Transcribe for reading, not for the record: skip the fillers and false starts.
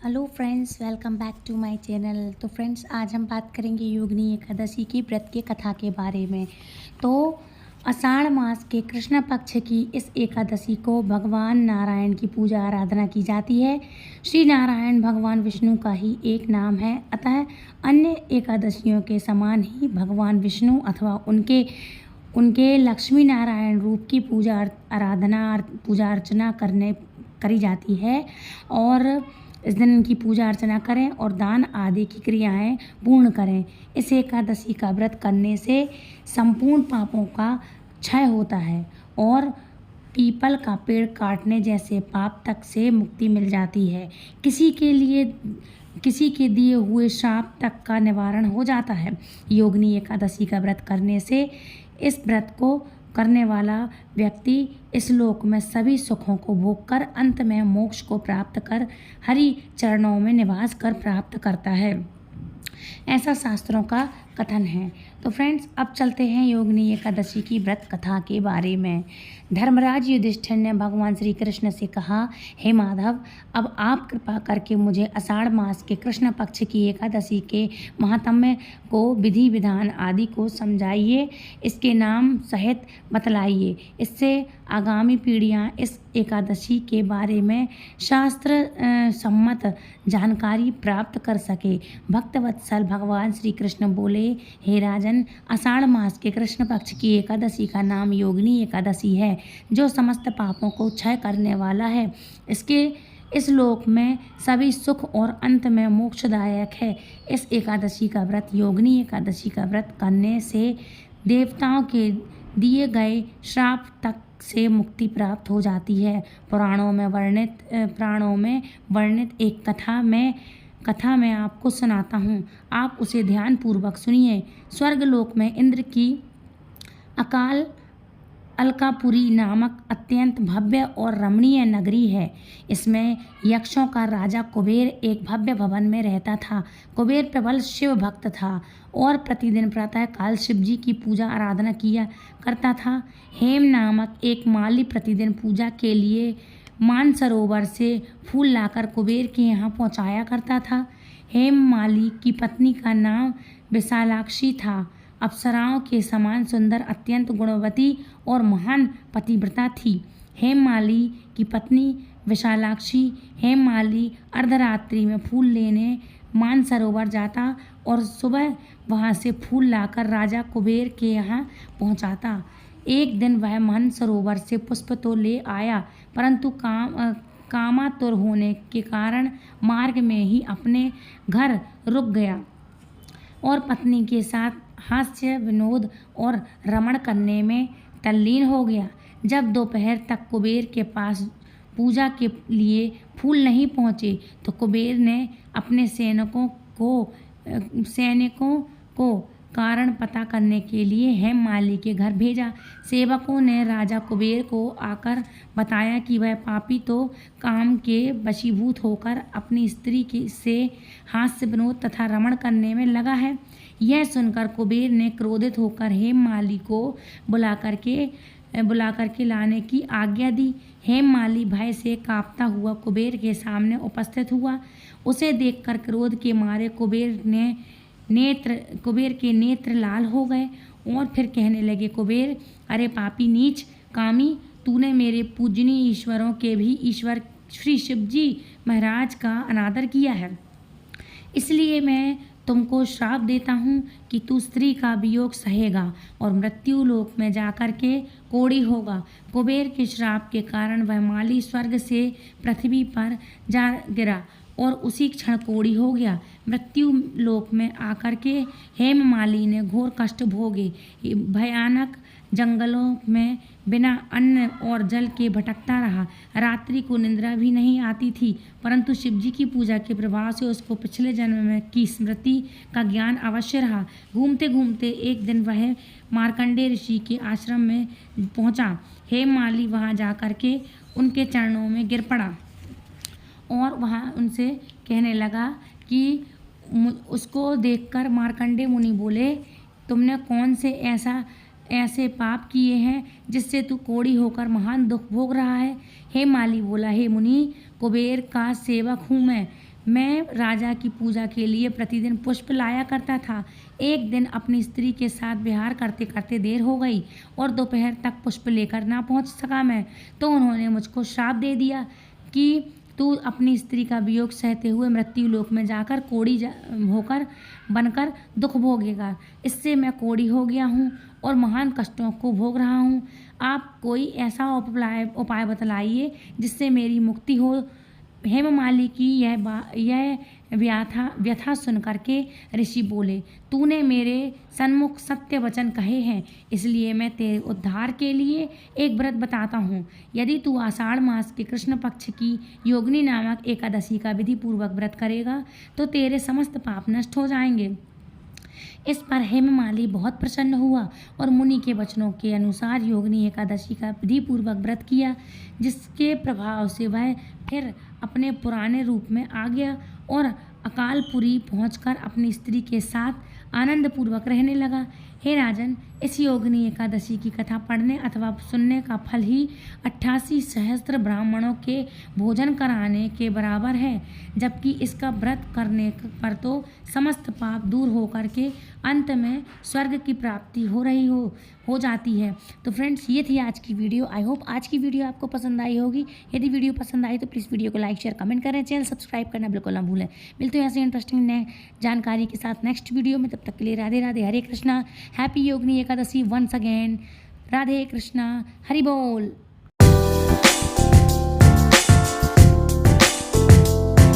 Hello friends, welcome back to my channel. तो friends, आज हम बात करेंगे योगिनी एकादशी की व्रत के कथा के बारे में। तो आषाढ़ मास के कृष्ण पक्ष की इस एकादशी को भगवान नारायण की पूजा आराधना की जाती है। श्री नारायण भगवान विष्णु का ही एक नाम है, अतः अन्य एकादशियों के समान ही भगवान विष्णु अथवा उनके उनके लक्ष्मी नारायण रूप की पूजा अर्चना करी जाती है। और इस दिन इनकी पूजा अर्चना करें और दान आदि की क्रियाएं पूर्ण करें। इस एकादशी का व्रत करने से संपूर्ण पापों का क्षय होता है और पीपल का पेड़ काटने जैसे पाप तक से मुक्ति मिल जाती है। किसी के दिए हुए श्राप तक का निवारण हो जाता है। योगिनी एकादशी का व्रत करने से इस व्रत को करने वाला व्यक्ति इस लोक में सभी सुखों को भोग कर अंत में मोक्ष को प्राप्त कर हरि चरणों में निवास कर प्राप्त करता है, ऐसा शास्त्रों का कथन है। तो फ्रेंड्स, अब चलते हैं योगिनी एकादशी की व्रत कथा के बारे में। धर्मराज युधिष्ठिर ने भगवान श्री कृष्ण से कहा, हे माधव, अब आप कृपा करके मुझे आषाढ़ मास के कृष्ण पक्ष की एकादशी के महात्म्य को, विधि विधान आदि को समझाइए, इसके नाम सहित बतलाइए। इससे आगामी पीढ़ियां इस एकादशी के बारे में शास्त्र सम्मत जानकारी प्राप्त कर सके। भक्तवत्सल भगवान श्री कृष्ण बोले, हे राजन, आषाढ़ मास के कृष्ण पक्ष की एकादशी का नाम योगिनी एकादशी है, जो समस्त पापों को क्षय करने वाला है। इस लोक में सभी सुख और अंत में मोक्षदायक है। इस एकादशी का व्रत, योगिनी एकादशी का व्रत करने से देवताओं के दिए गए श्राप तक से मुक्ति प्राप्त हो जाती है। पुराणों में वर्णित एक कथा मैं आपको सुनाता हूँ। आप उसे ध्यान पूर्वक सुनिए। स्वर्गलोक में इंद्र की अलकापुरी नामक अत्यंत भव्य और रमणीय नगरी है। इसमें यक्षों का राजा कुबेर एक भव्य भवन में रहता था। कुबेर प्रबल शिव भक्त था और प्रतिदिन प्रातः काल शिव जी की पूजा आराधना किया करता था। हेम नामक एक माली प्रतिदिन पूजा के लिए मानसरोवर से फूल लाकर कुबेर के यहाँ पहुँचाया करता था। हेम माली की पत्नी का नाम विशालाक्षी था। अप्सराओं के समान सुंदर, अत्यंत गुणवती और महान पतिव्रता थी। हेममाली की पत्नी विशालाक्षी हेममाली अर्धरात्रि में फूल लेने मानसरोवर जाता और सुबह वहां से फूल लाकर राजा कुबेर के यहाँ पहुंचाता। एक दिन वह मानसरोवर से पुष्प तो ले आया, परंतु कामातुर होने के कारण मार्ग में ही अपने घर रुक गया और पत्नी के साथ हास्य विनोद और रमण करने में तल्लीन हो गया। जब दोपहर तक कुबेर के पास पूजा के लिए फूल नहीं पहुँचे तो कुबेर ने अपने सैनिकों को कारण पता करने के लिए हेममाली के घर भेजा। सेवकों ने राजा कुबेर को आकर बताया कि वह पापी तो काम के वशीभूत होकर अपनी स्त्री से हास्य विनोद तथा रमण करने में लगा है। यह सुनकर कुबेर ने क्रोधित होकर हेममाली को बुला करके लाने की आज्ञा दी। हेममाली भय से कांपता हुआ कुबेर के सामने उपस्थित हुआ। उसे देखकर क्रोध के मारे कुबेर के नेत्र लाल हो गए और फिर कहने लगे, कुबेर, अरे पापी नीच कामी, तूने मेरे पूजनीय ईश्वरों के भी ईश्वर श्री शिव जी महाराज का अनादर किया है। इसलिए मैं तुमको श्राप देता हूँ कि तू स्त्री का वियोग सहेगा और मृत्यु लोक में जाकर के कोढ़ी होगा। कुबेर के श्राप के कारण वह माली स्वर्ग से पृथ्वी पर जा गिरा और उसी क्षण कोढ़ी हो गया। मृत्यु लोक में आकर के हेममाली ने घोर कष्ट भोगे। भयानक जंगलों में बिना अन्न और जल के भटकता रहा। रात्रि को निद्रा भी नहीं आती थी, परंतु शिवजी की पूजा के प्रभाव से उसको पिछले जन्म में की स्मृति का ज्ञान अवश्य रहा। घूमते घूमते एक दिन वह मार्कंडेय ऋषि के आश्रम में पहुंचा। हेममाली वहां जाकर के उनके चरणों में गिर पड़ा और वहां उनसे कहने लगा कि उसको देखकर मार्कंडेय मुनि बोले, तुमने कौन से ऐसे पाप किए हैं जिससे तू कोढ़ी होकर महान दुख भोग रहा है। हेममाली बोला, हे मुनि, कुबेर का सेवक हूँ मैं। मैं राजा की पूजा के लिए प्रतिदिन पुष्प लाया करता था। एक दिन अपनी स्त्री के साथ विहार करते करते देर हो गई और दोपहर तक पुष्प लेकर ना पहुंच सका मैं, तो उन्होंने मुझको श्राप दे दिया कि तू अपनी स्त्री का वियोग सहते हुए मृत्यु लोक में जाकर होकर बनकर दुख भोगेगा। इससे मैं कोढ़ी हो गया हूँ और महान कष्टों को भोग रहा हूँ। आप कोई ऐसा उपाय बतलाइए जिससे मेरी मुक्ति हो। हेममाली की यह व्यथा सुन करके ऋषि बोले, तूने मेरे सन्मुख सत्य वचन कहे हैं, इसलिए मैं तेरे उद्धार के लिए एक व्रत बताता हूँ। यदि तू आषाढ़ मास के कृष्ण पक्ष की योगिनी नामक एकादशी का विधि पूर्वक व्रत करेगा तो तेरे समस्त पाप नष्ट हो जाएंगे। इस पर हेममाली बहुत प्रसन्न हुआ और मुनि के वचनों के अनुसार योगिनी एकादशी का विधि पूर्वक व्रत किया, जिसके प्रभाव से वह फिर अपने पुराने रूप में आ गया और अकालपुरी पहुंचकर अपनी स्त्री के साथ आनंद पूर्वक रहने लगा। हे राजन, इस योगिनी एकादशी की कथा पढ़ने अथवा सुनने का फल ही 88 सहस्त्र ब्राह्मणों के भोजन कराने के बराबर है, जबकि इसका व्रत करने पर तो समस्त पाप दूर होकर के अंत में स्वर्ग की प्राप्ति हो जाती है। तो फ्रेंड्स, ये थी आज की वीडियो। आई होप आज की वीडियो आपको पसंद आई होगी। यदि वीडियो पसंद आई तो प्लीज़ वीडियो को लाइक शेयर कमेंट करें, चैनल सब्सक्राइब करना बिल्कुल ना भूलें। मिलते हैं ऐसे इंटरेस्टिंग नए जानकारी के साथ नेक्स्ट वीडियो में। तब तक के लिए राधे राधे, हरे Krishna, happy Yogini Ekadashi once again. Radhe Krishna, Hari बोल।